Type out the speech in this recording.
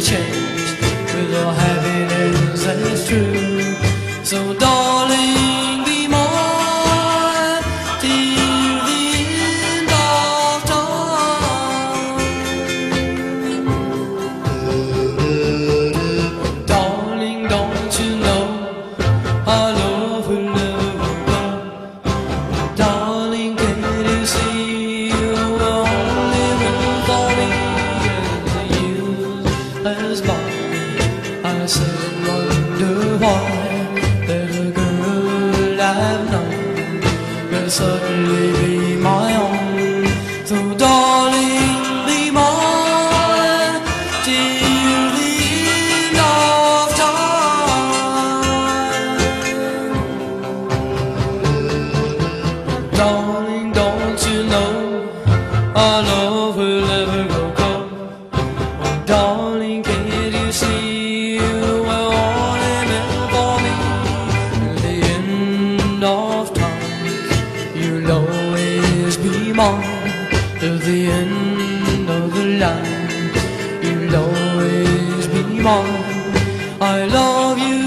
change with all happiness that's true. So darling, be mine till the end of time. Darling, don't you know our love will never go? Darling, can't you see you're only living for me? As the years pass by, I sit and wonder why that a girl I've known will suddenly be my own. So darling, be mine till the end of time. Darling, don't you know our love will never go cold? Darling, can't you see you were only meant for me? Till the end of time, you'll always be mine. Till the end of the line, you'll always be mine. I love you